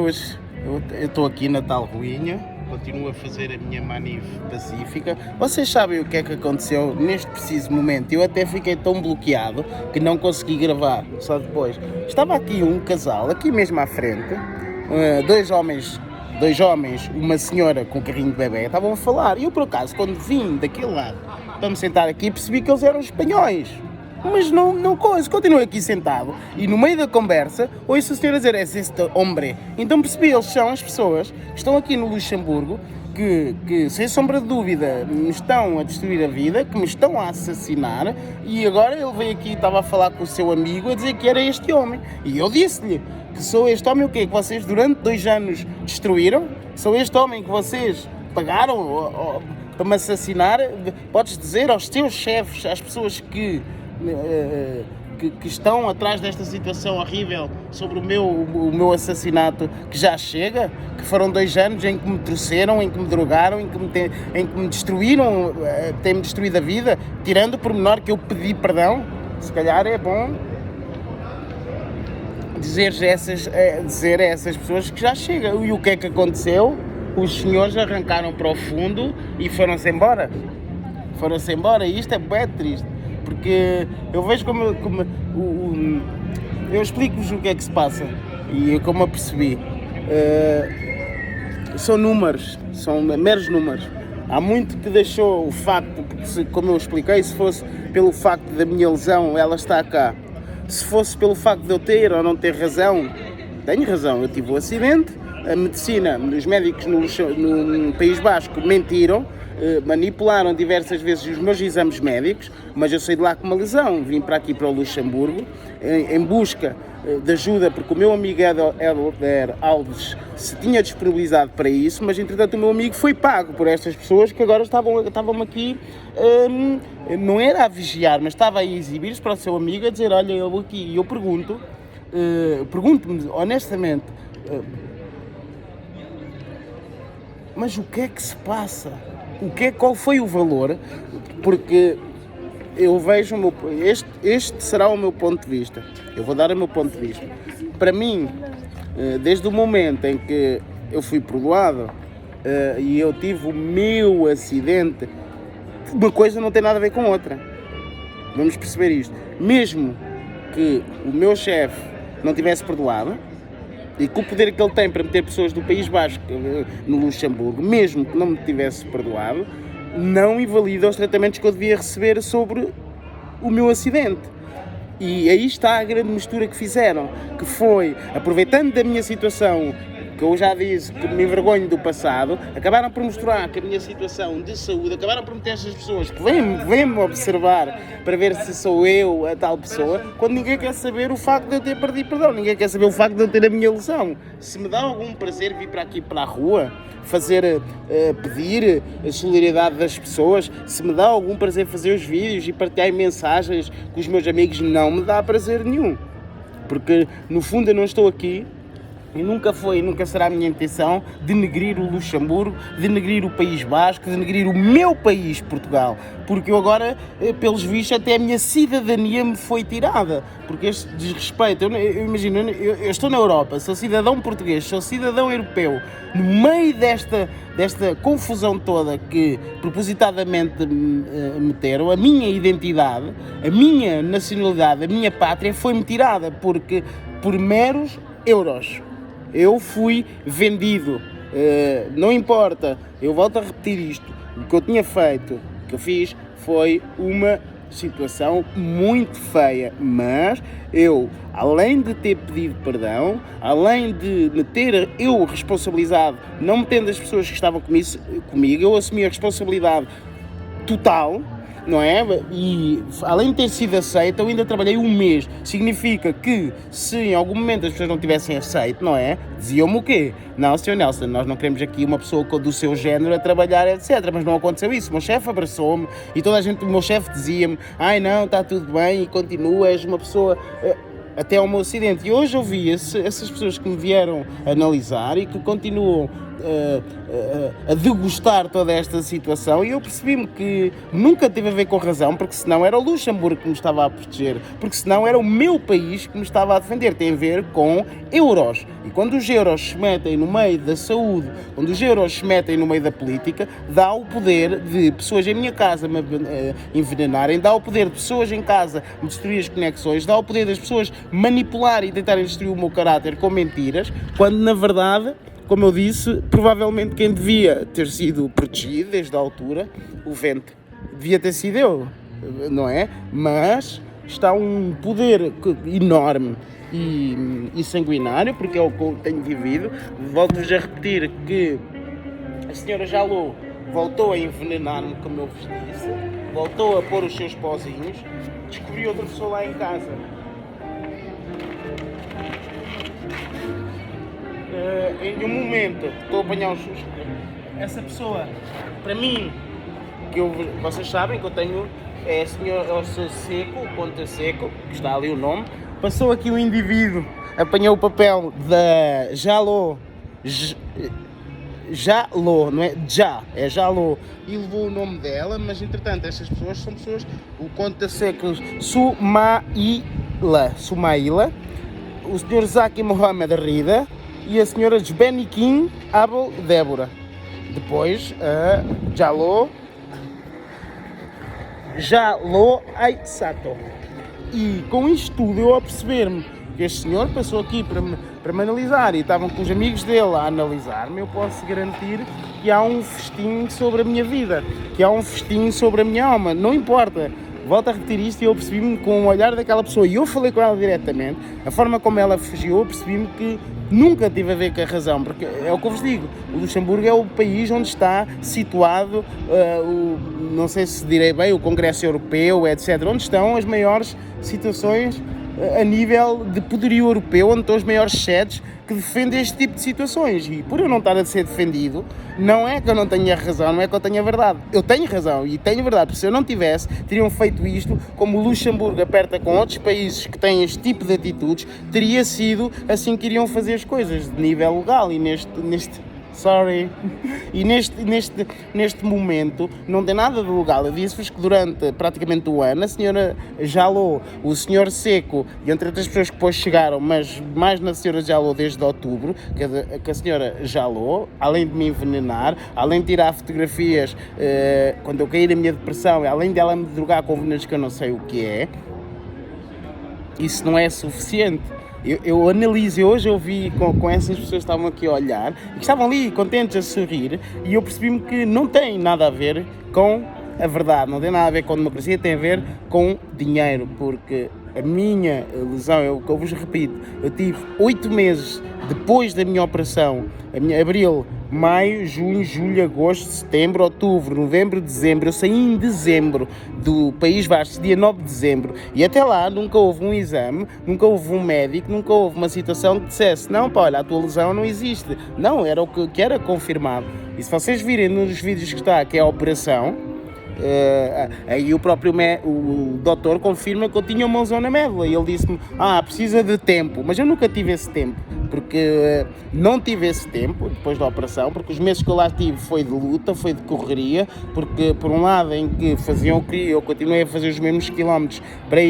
eu estou aqui na tal ruinha, continuo a fazer a minha manif pacífica. Vocês sabem o que é que aconteceu neste preciso momento? Eu até fiquei tão bloqueado que não consegui gravar, só depois. Estava aqui um casal, aqui mesmo à frente, dois homens, uma senhora com um carrinho de bebê, estavam a falar. E eu, por acaso, quando vim daquele lado para me sentar aqui, percebi que eles eram espanhóis. Mas não coisa, continuei aqui sentado e no meio da conversa ouço o senhor a dizer, é este homem. Então percebi, eles são as pessoas que estão aqui no Luxemburgo, que sem sombra de dúvida me estão a destruir a vida, que me estão a assassinar, e agora ele veio aqui e estava a falar com o seu amigo a dizer que era este homem. E eu disse-lhe que sou este homem o quê? Que vocês durante 2 anos destruíram? Sou este homem que vocês pagaram para me assassinar? Podes dizer aos teus chefes, às pessoas que estão atrás desta situação horrível sobre o meu assassinato, que já chega, que foram 2 anos em que me torceram, em que me drogaram, em que me destruíram, têm-me destruído a vida, tirando o pormenor que eu pedi perdão. Se calhar é bom dizer a essas pessoas que já chega. E o que é que aconteceu? Os senhores arrancaram para o fundo e foram-se embora. E isto é bem triste. Porque eu vejo eu explico-vos o que é que se passa e como eu percebi. São números, são meros números. Há muito que deixou o facto, porque como eu expliquei, se fosse pelo facto da minha lesão, ela está cá. Se fosse pelo facto de eu ter ou não ter razão, tenho razão, eu tive um acidente, a medicina, os médicos no País Basco mentiram, manipularam diversas vezes os meus exames médicos, mas eu saí de lá com uma lesão, vim para aqui para o Luxemburgo em busca de ajuda, porque o meu amigo Helder Alves se tinha disponibilizado para isso, mas entretanto o meu amigo foi pago por estas pessoas que agora estavam aqui, não era a vigiar, mas estava a exibir-se para o seu amigo, a dizer, olha, eu aqui, e eu pergunto-me honestamente, mas o que é que se passa? Qual foi o valor? Porque eu vejo este será o meu ponto de vista. Eu vou dar o meu ponto de vista. Para mim, desde o momento em que eu fui perdoado e eu tive o meu acidente, uma coisa não tem nada a ver com outra. Vamos perceber isto. Mesmo que o meu chefe não tivesse perdoado, e com o poder que ele tem para meter pessoas do País Basco no Luxemburgo, mesmo que não me tivesse perdoado, não invalida os tratamentos que eu devia receber sobre o meu acidente. E aí está a grande mistura que fizeram, que foi, aproveitando da minha situação, que eu já disse que me envergonho do passado, acabaram por mostrar que a minha situação de saúde, acabaram por meter estas pessoas que vêm-me observar para ver se sou eu a tal pessoa, quando ninguém quer saber o facto de eu ter perdido perdão, ninguém quer saber o facto de eu ter a minha lesão. Se me dá algum prazer vir para aqui para a rua, pedir a solidariedade das pessoas, se me dá algum prazer fazer os vídeos e partilhar mensagens com os meus amigos, não me dá prazer nenhum. Porque no fundo eu não estou aqui, e nunca será a minha intenção denegrir o Luxemburgo, denegrir o País Basco, denegrir o meu país, Portugal. Porque eu agora, pelos vistos, até a minha cidadania me foi tirada. Porque este desrespeito, eu imagino, eu estou na Europa, sou cidadão português, sou cidadão europeu, no meio desta confusão toda que propositadamente meteram, a minha identidade, a minha nacionalidade, a minha pátria foi-me tirada por meros euros. Eu fui vendido, não importa, eu volto a repetir isto, o que eu tinha feito, o que eu fiz foi uma situação muito feia, mas eu, além de ter pedido perdão, além de me ter eu responsabilizado, não metendo as pessoas que estavam comigo, eu assumi a responsabilidade total, não é? E além de ter sido aceito, eu ainda trabalhei 1 mês. Significa que se em algum momento as pessoas não tivessem aceito, não é? Diziam-me o quê? Não, Sr. Nelson, nós não queremos aqui uma pessoa do seu género a trabalhar, etc. Mas não aconteceu isso. O meu chefe abraçou-me e toda a gente, o meu chefe dizia-me, ai não, está tudo bem e continua, és uma pessoa... Até ao meu acidente. E hoje eu vi essas pessoas que me vieram analisar e que continuam a degustar toda esta situação, e eu percebi-me que nunca teve a ver com razão, porque senão era o Luxemburgo que me estava a proteger, porque senão era o meu país que me estava a defender. Tem a ver com euros. E quando os euros se metem no meio da saúde, quando os euros se metem no meio da política, dá o poder de pessoas em minha casa me envenenarem, dá o poder de pessoas em casa me destruir as conexões, dá o poder das pessoas manipularem e tentarem destruir o meu caráter com mentiras, quando na verdade, como eu disse, provavelmente quem devia ter sido protegido desde a altura, o vento, devia ter sido eu, não é? Mas está um poder enorme e sanguinário, porque é o que eu tenho vivido. Volto-vos a repetir que a senhora Jalou voltou a envenenar-me, como eu vos disse, voltou a pôr os seus pozinhos, descobri outra pessoa lá em casa. Em um momento estou a apanhar os sustos. Essa pessoa, para mim, vocês sabem que eu tenho, é a senhora Seco, o Conta Seco, que está ali o nome. Passou aqui um indivíduo, apanhou o papel da Jalou, não é é Jalou, e levou o nome dela, mas entretanto estas pessoas são pessoas, o Conta Seco Sumaila, o Sr. Zaki Mohamed Rida e a Sra. Jbenikin Abel Débora. Depois a Jalou Aisato. E com isto tudo eu a perceber-me que este senhor passou aqui para me analisar e estavam com os amigos dele a analisar-me, eu posso garantir que há um festim sobre a minha vida, que há um festim sobre a minha alma, não importa. Volto a repetir isto e eu percebi-me com o olhar daquela pessoa, e eu falei com ela diretamente, a forma como ela fugiu, eu percebi-me que nunca tive a ver com a razão, porque é o que eu vos digo, o Luxemburgo é o país onde está situado, não sei se direi bem, o Congresso Europeu, etc., onde estão as maiores situações a nível de poderio europeu, onde estão os maiores sedes que defendem este tipo de situações. E por eu não estar a ser defendido, não é que eu não tenha razão, não é que eu tenha verdade. Eu tenho razão e tenho verdade, porque se eu não tivesse, teriam feito isto, como o Luxemburgo aperta com outros países que têm este tipo de atitudes, teria sido assim que iriam fazer as coisas, de nível legal. E neste momento não tem nada de legal. Eu disse-vos que durante praticamente o ano a senhora Jalou, o senhor Seco e entre outras pessoas que depois chegaram, mas mais na senhora Jalou desde outubro, que a senhora Jalou, além de me envenenar, além de tirar fotografias quando eu caí na minha depressão, além dela me drogar com venenos que eu não sei o que é, isso não é suficiente. Eu analiso, hoje eu vi com essas pessoas que estavam aqui a olhar e que estavam ali contentes a sorrir, e eu percebi-me que não tem nada a ver com a verdade, não tem nada a ver com democracia, tem a ver com dinheiro, porque a minha lesão, é o que eu vos repito, eu tive 8 meses depois da minha operação, abril, maio, junho, julho, agosto, setembro, outubro, novembro, dezembro. Eu saí em dezembro do País Vasco, dia 9 de dezembro, e até lá nunca houve um exame, nunca houve um médico, nunca houve uma situação que dissesse, não, pá, olha, a tua lesão não existe. Não, era o que era confirmado. E se vocês virem nos vídeos que está, que é a operação, aí o próprio o doutor confirma que eu tinha uma lesão na médula, e ele disse-me, precisa de tempo, mas eu nunca tive esse tempo, porque não tive esse tempo depois da operação, porque os meses que eu lá tive foi de luta, foi de correria, porque por um lado em que faziam o que eu continuei a fazer os mesmos quilómetros para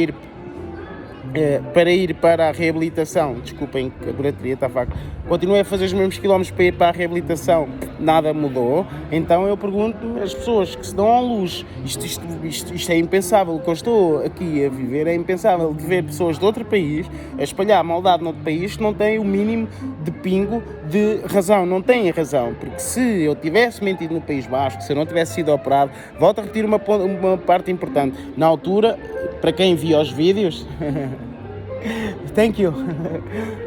ir para a reabilitação, desculpem que a bateria está fraca, continuei a fazer os mesmos quilómetros para ir para a reabilitação, nada mudou. Então eu pergunto às pessoas que se dão à luz, isto é impensável, o que eu estou aqui a viver é impensável, de ver pessoas de outro país a espalhar maldade noutro país que não têm o mínimo de pingo de razão, não têm razão, porque se eu tivesse mentido no País Basco, se eu não tivesse sido operado, volto a repetir uma parte importante, na altura, para quem via os vídeos, thank you,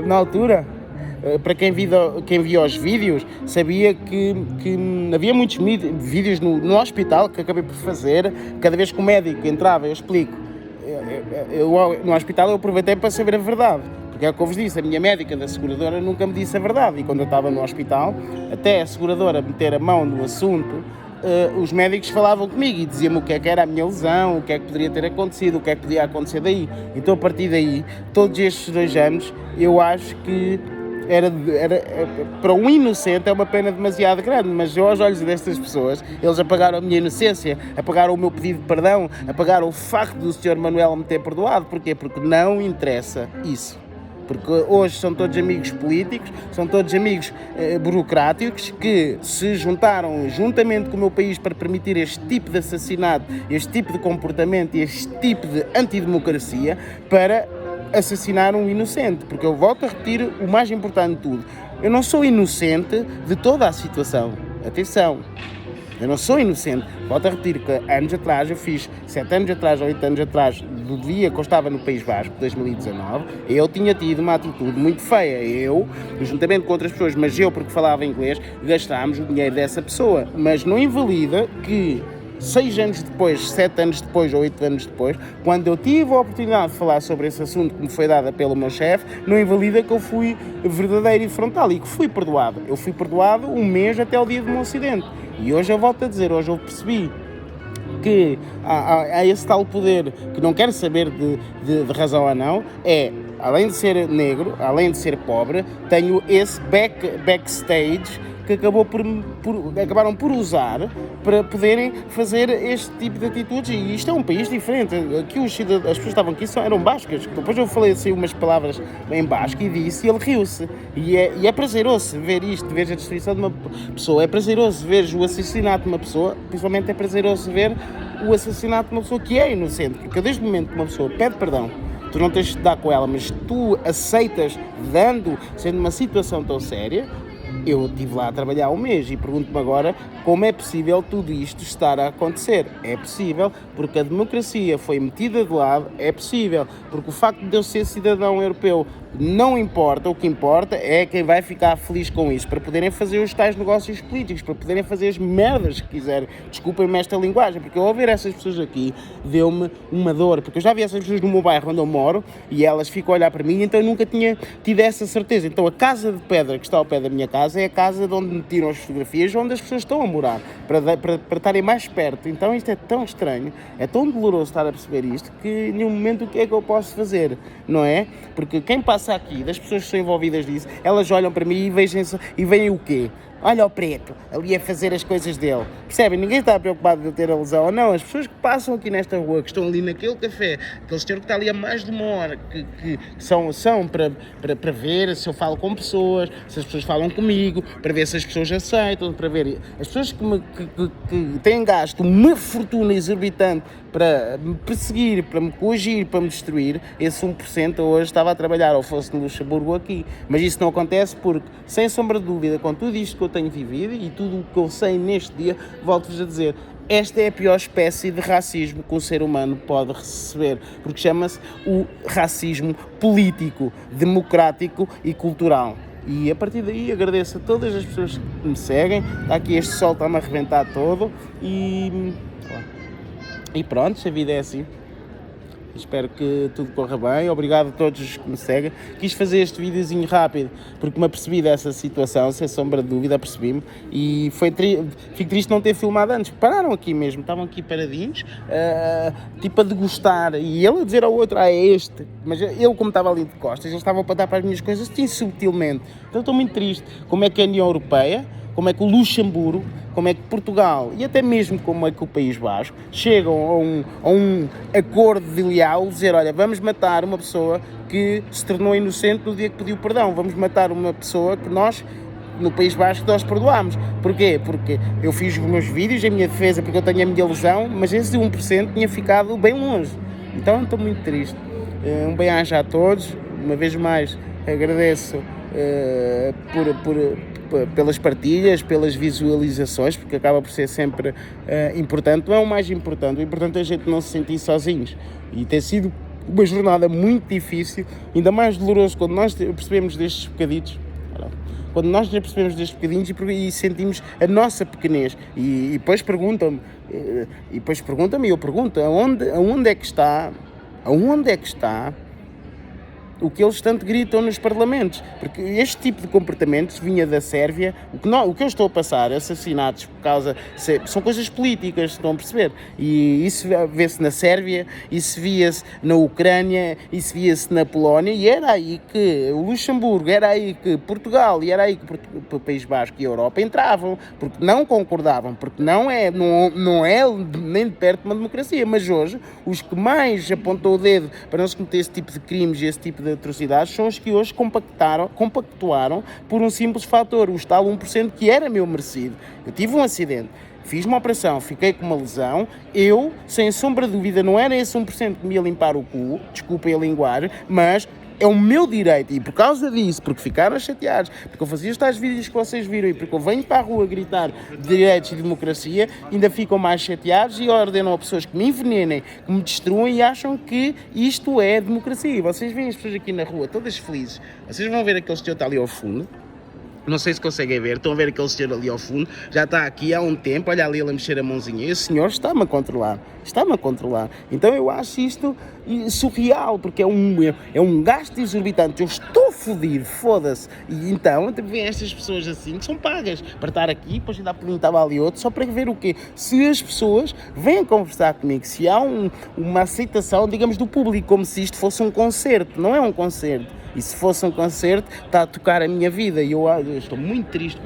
na altura, para quem via os vídeos, sabia que havia muitos vídeos no hospital que acabei por fazer, cada vez que o médico entrava, eu explico, no hospital eu aproveitei para saber a verdade, porque é o que eu vos disse, a minha médica da seguradora nunca me disse a verdade, e quando eu estava no hospital, até a seguradora meter a mão no assunto, os médicos falavam comigo e diziam-me o que é que era a minha lesão, o que é que poderia ter acontecido, o que é que podia acontecer daí. Então a partir daí, todos estes 2 anos, eu acho que para um inocente é uma pena demasiado grande, mas eu, aos olhos destas pessoas, eles apagaram a minha inocência, apagaram o meu pedido de perdão, apagaram o facto do Sr. Manuel me ter perdoado. Porquê? Porque não interessa isso. Porque hoje são todos amigos políticos, são todos amigos burocráticos que se juntaram juntamente com o meu país para permitir este tipo de assassinato, este tipo de comportamento e este tipo de antidemocracia para assassinar um inocente. Porque eu volto a repetir o mais importante de tudo. Eu não sou inocente de toda a situação. Atenção. Eu não sou inocente. Volto a repetir que anos atrás, eu fiz 7 anos atrás, 8 anos atrás, do dia que eu estava no País Vasco, 2019, eu tinha tido uma atitude muito feia. Eu, juntamente com outras pessoas, mas eu, porque falava inglês, gastámos o dinheiro dessa pessoa. Mas não invalida que 6 anos depois, 7 anos depois ou 8 anos depois, quando eu tive a oportunidade de falar sobre esse assunto que me foi dada pelo meu chefe, não invalida que eu fui verdadeiro e frontal e que fui perdoado. Eu fui perdoado um mês até o dia do meu acidente. E hoje eu volto a dizer, hoje eu percebi que há esse tal poder que não quero saber de razão ou não, além de ser negro, além de ser pobre, tenho esse backstage que acabaram por usar para poderem fazer este tipo de atitudes. E isto é um país diferente. Aqui as pessoas que estavam aqui eram bascas. Depois eu falei assim umas palavras em basco e disse, e ele riu-se. E é prazeroso ver isto, ver a destruição de uma pessoa. É prazeroso ver o assassinato de uma pessoa. Principalmente é prazeroso ver o assassinato de uma pessoa que é inocente. Porque desde o momento que uma pessoa pede perdão, tu não tens de dar com ela, mas tu aceitas sendo uma situação tão séria. Eu estive lá a trabalhar um mês e pergunto-me agora como é possível tudo isto estar a acontecer. É possível porque a democracia foi metida de lado, é possível porque o facto de eu ser cidadão europeu não importa, o que importa é quem vai ficar feliz com isso, para poderem fazer os tais negócios políticos, para poderem fazer as merdas que quiserem. Desculpem-me esta linguagem, porque eu ao ver essas pessoas aqui deu-me uma dor, porque eu já vi essas pessoas no meu bairro onde eu moro e elas ficam a olhar para mim, então eu nunca tinha tido essa certeza. Então a casa de pedra que está ao pé da minha casa é a casa de onde me tiram as fotografias, onde as pessoas estão a morar, para estarem mais perto. Então isto é tão estranho, é tão doloroso estar a perceber isto, que em nenhum momento o que é que eu posso fazer, não é? Porque quem passa aqui, das pessoas que são envolvidas nisso, elas olham para mim e veem o quê? Olha o preto, ali a fazer as coisas dele. Percebem? Ninguém está preocupado de eu ter a lesão ou não. As pessoas que passam aqui nesta rua, que estão ali naquele café, aquele senhor que está ali há mais de uma hora, que são para ver se eu falo com pessoas, se as pessoas falam comigo, para ver se as pessoas aceitam, para ver... As pessoas que têm gasto uma fortuna exorbitante para me perseguir, para me coagir, para me destruir, esse 1% hoje estava a trabalhar, ou fosse no Luxemburgo aqui. Mas isso não acontece porque, sem sombra de dúvida, com tudo isto que eu tenho vivido e tudo o que eu sei neste dia, volto-vos a dizer, esta é a pior espécie de racismo que um ser humano pode receber, porque chama-se o racismo político, democrático e cultural. E a partir daí agradeço a todas as pessoas que me seguem. Está aqui este sol, está-me a arrebentar todo e pronto, a vida é assim. Espero que tudo corra bem. Obrigado a todos os que me seguem. Quis fazer este videozinho rápido porque me apercebi dessa situação, sem sombra de dúvida, apercebi-me. E fico triste não ter filmado antes. Pararam aqui mesmo, estavam aqui paradinhos, tipo a degustar. E ele a dizer ao outro, é este. Mas eu, como estava ali de costas, eles estavam para dar para as minhas coisas assim subtilmente. Então estou muito triste. Como é que a União Europeia, como é que o Luxemburgo, como é que Portugal e até mesmo como é que o País Vasco chegam a um acordo de leal, dizer, olha, vamos matar uma pessoa que se tornou inocente no dia que pediu perdão, vamos matar uma pessoa que nós, no País Vasco, nós perdoámos. Porquê? Porque eu fiz os meus vídeos, a minha defesa, porque eu tenho a minha lesão, mas esse 1% tinha ficado bem longe. Então estou muito triste. Um bem-aja a todos, uma vez mais agradeço pelas partilhas, pelas visualizações, porque acaba por ser sempre importante. Não é o mais importante, o importante é a gente não se sentir sozinhos. E tem sido uma jornada muito difícil, ainda mais doloroso quando nós percebemos destes bocaditos. Quando nós percebemos destes bocadinhos e sentimos a nossa pequenez. E depois perguntam-me, e eu pergunto, aonde é que está o que eles tanto gritam nos parlamentos, porque este tipo de comportamentos vinha da Sérvia. O que eu estou a passar, assassinatos por causa, são coisas políticas, estão a perceber, e isso vê-se na Sérvia, isso via-se na Ucrânia, isso via-se na Polónia, e era aí que o Luxemburgo, era aí que Portugal, e era aí que o País Basco e a Europa entravam, porque não concordavam, porque não é nem de perto uma democracia. Mas hoje, os que mais apontou o dedo para não se cometer esse tipo de crimes e esse tipo de atrocidades são os que hoje compactuaram por um simples fator, o tal 1% que era meu merecido. Eu tive um acidente, fiz uma operação, fiquei com uma lesão, eu, sem sombra de dúvida, não era esse 1% que me ia limpar o cu, desculpem a linguagem, mas é o meu direito, e por causa disso, porque ficaram chateados, porque eu fazia os tais vídeos que vocês viram e porque eu venho para a rua gritar direitos e democracia, ainda ficam mais chateados e ordenam a pessoas que me envenenem, que me destruam e acham que isto é democracia. E vocês veem as pessoas aqui na rua todas felizes, vocês vão ver aquele senhor que está ali ao fundo. Não sei se conseguem ver, estão a ver aquele senhor ali ao fundo, já está aqui há um tempo, olha ali ele a mexer a mãozinha, esse senhor está-me a controlar, então eu acho isto surreal, porque é um gasto exorbitante, eu estou fodido, foda-se, e então vem estas pessoas assim, que são pagas para estar aqui, depois ainda há bocadinho estava ali outro, só para ver o quê? Se as pessoas vêm conversar comigo, se há uma aceitação, digamos, do público, como se isto fosse um concerto, não é um concerto. E se fosse um concerto, está a tocar a minha vida. E eu estou muito triste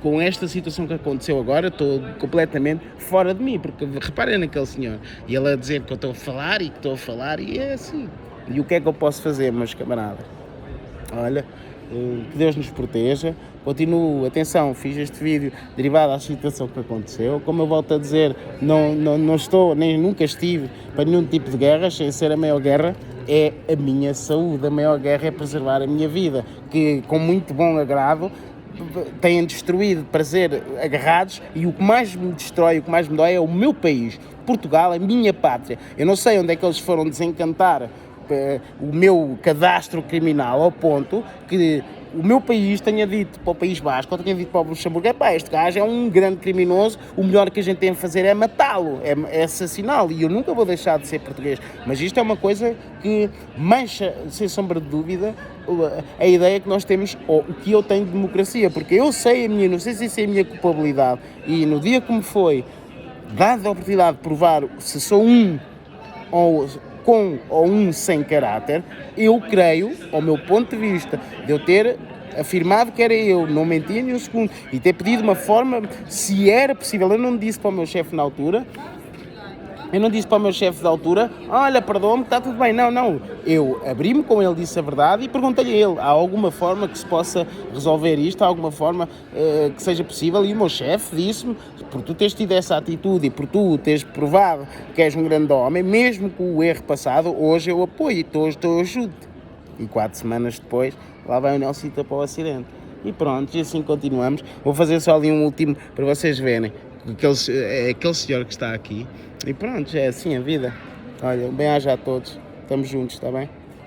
com esta situação que aconteceu agora. Estou completamente fora de mim, porque reparem naquele senhor. E ele a dizer que eu estou a falar e é assim. E o que é que eu posso fazer, meus camaradas? Olha, que Deus nos proteja. Continuo, atenção, fiz este vídeo derivado à situação que aconteceu. Como eu volto a dizer, não estou, nem nunca estive para nenhum tipo de guerra, sem ser a maior guerra. É a minha saúde, a maior guerra é preservar a minha vida, que com muito bom agrado têm destruído prazer agarrados, e o que mais me destrói, o que mais me dói é o meu país, Portugal, a minha pátria. Eu não sei onde é que eles foram desencantar o meu cadastro criminal ao ponto que o meu país tenha dito para o País Basco, ou tenha dito para o Luxemburgo, este gajo é um grande criminoso, o melhor que a gente tem a fazer é matá-lo, é assassiná-lo, e eu nunca vou deixar de ser português. Mas isto é uma coisa que mancha, sem sombra de dúvida, a ideia que nós temos, ou o que eu tenho de democracia, porque eu sei não sei se isso é a minha culpabilidade, e no dia que me foi dada a oportunidade de provar se sou um ou com ou um sem caráter, eu creio, ao meu ponto de vista, de eu ter afirmado que era eu, não mentia nem um segundo, e ter pedido uma forma, se era possível. Eu não disse para o meu chefe na altura, olha, perdoa-me, está tudo bem. Não. Eu abri-me com ele, disse a verdade e perguntei-lhe a ele, há alguma forma que se possa resolver isto, há alguma forma que seja possível? E o meu chefe disse-me, por tu teres tido essa atitude e por tu teres provado que és um grande homem, mesmo com o erro passado, hoje eu apoio, hoje eu ajudo-te. E 4 semanas depois, lá vai o Nelsita para o acidente. E pronto, e assim continuamos. Vou fazer só ali um último para vocês verem. Aquele senhor que está aqui. E pronto, é assim a vida. Olha, bem-aja a todos. Estamos juntos, está bem?